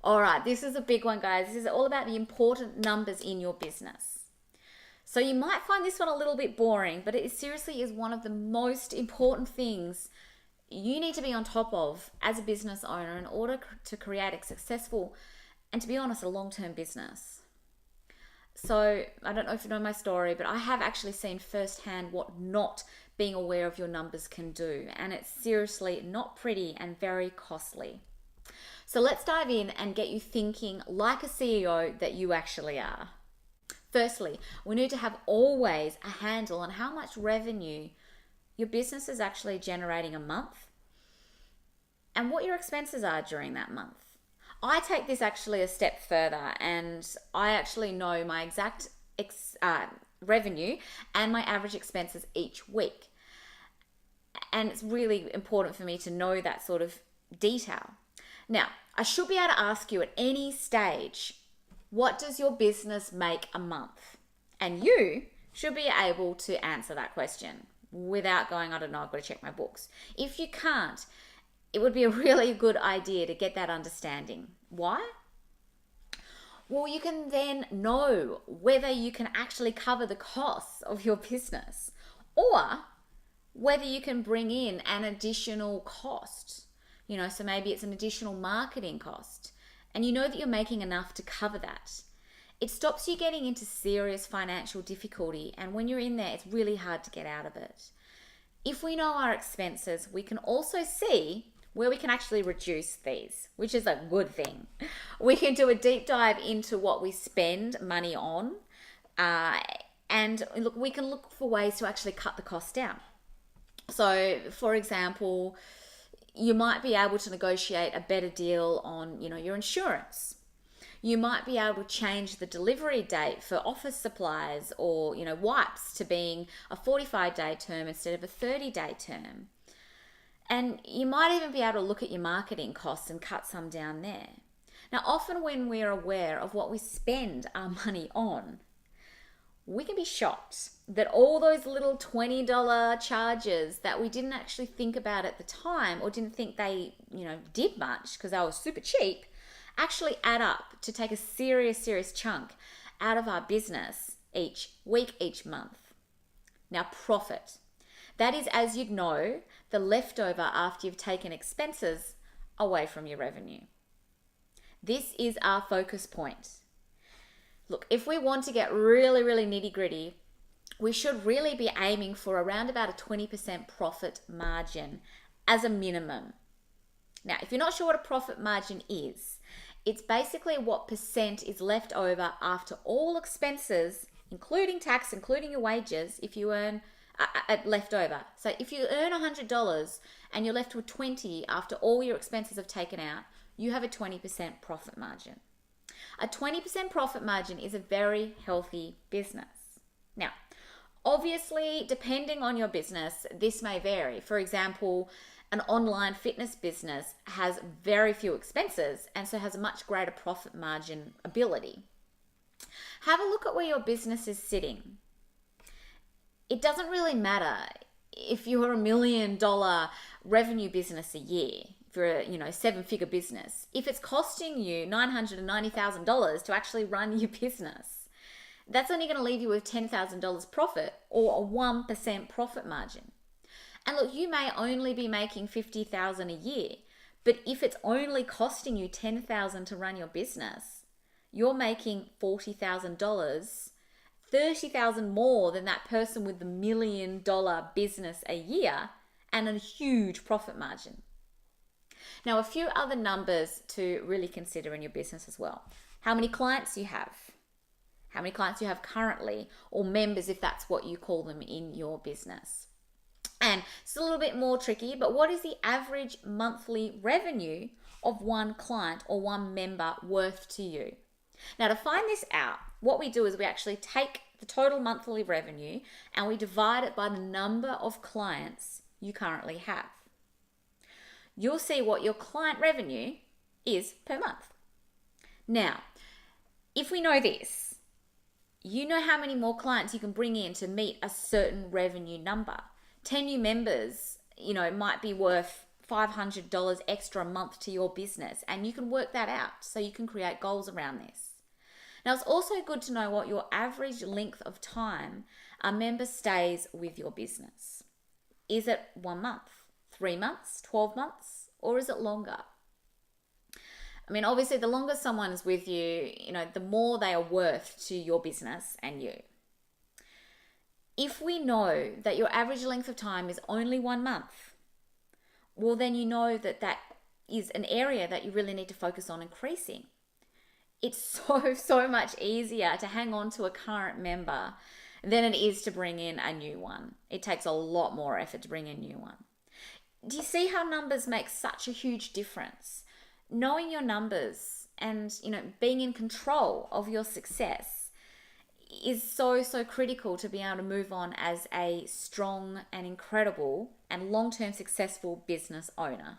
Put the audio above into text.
All right, this is a big one, guys. This is all about the important numbers in your business. So you might find this one a little bit boring, but it seriously is one of the most important things you need to be on top of as a business owner in order to create a successful and, to be honest, a long-term business. So I don't know if you know my story, but I have actually seen firsthand what not being aware of your numbers can do. And it's seriously not pretty and very costly. So let's dive in and get you thinking like a CEO that you actually are. Firstly, we need to have always a handle on how much revenue your business is actually generating a month and what your expenses are during that month. I take this actually a step further, and I actually know my exact revenue and my average expenses each week. And it's really important for me to know that sort of detail. Now, I should be able to ask you at any stage, what does your business make a month? And you should be able to answer that question without going, I don't know, I've got to check my books. If you can't, it would be a really good idea to get that understanding. Why? Well, you can then know whether you can actually cover the costs of your business or whether you can bring in an additional cost. So maybe it's an additional marketing cost, and you know that you're making enough to cover that. It stops you getting into serious financial difficulty, and when you're in there, it's really hard to get out of it. If we know our expenses, we can also see where we can actually reduce these, which is a good thing. We can do a deep dive into what we spend money on, and we can look for ways to actually cut the costs down. So, for example, you might be able to negotiate a better deal on, your insurance. You might be able to change the delivery date for office supplies or, wipes to being a 45-day term instead of a 30-day term. And you might even be able to look at your marketing costs and cut some down there. Now, often when we're aware of what we spend our money on, we can be shocked that all those little $20 charges that we didn't actually think about at the time or didn't think they, did much because they were super cheap, actually add up to take a serious chunk out of our business each week, each month. Now, profit. That is, as you know, the leftover after you've taken expenses away from your revenue. This is our focus point. Look, if we want to get really nitty gritty, we should really be aiming for around about a 20% profit margin as a minimum. Now, if you're not sure what a profit margin is, it's basically what percent is left over after all expenses, including tax, including your wages, if you earn left over. So if you earn $100 and you're left with 20 after all your expenses have taken out, you have a 20% profit margin. A 20% profit margin is a very healthy business. Now, obviously, depending on your business, this may vary. For example, an online fitness business has very few expenses and so has a much greater profit margin ability. Have a look at where your business is sitting. It doesn't really matter if you're $1 million revenue business a year, if you're a 7-figure business. If it's costing you $990,000 to actually run your business, that's only going to leave you with $10,000 profit or a 1% profit margin. And look, you may only be making $50,000 a year, but if it's only costing you $10,000 to run your business, you're making $40,000, $30,000 more than that person with the $1 million business a year and a huge profit margin. Now, a few other numbers to really consider in your business as well. How many clients you have? How many clients you have currently, or members if that's what you call them in your business. And it's a little bit more tricky, but what is the average monthly revenue of one client or one member worth to you? Now, to find this out, what we do is we actually take the total monthly revenue and we divide it by the number of clients you currently have. You'll see what your client revenue is per month. Now, if we know this, you know how many more clients you can bring in to meet a certain revenue number. 10 new members, might be worth $500 extra a month to your business, and you can work that out so you can create goals around this. Now, it's also good to know what your average length of time a member stays with your business. Is it 1 month, 3 months, 12 months, or is it longer? I mean, obviously, the longer someone's with you, the more they are worth to your business and you. If we know that your average length of time is only 1 month, well, then you know that that is an area that you really need to focus on increasing. It's so much easier to hang on to a current member than it is to bring in a new one. It takes a lot more effort to bring in a new one. Do you see how numbers make such a huge difference? Knowing your numbers and, being in control of your success is so critical to be able to move on as a strong and incredible and long-term successful business owner.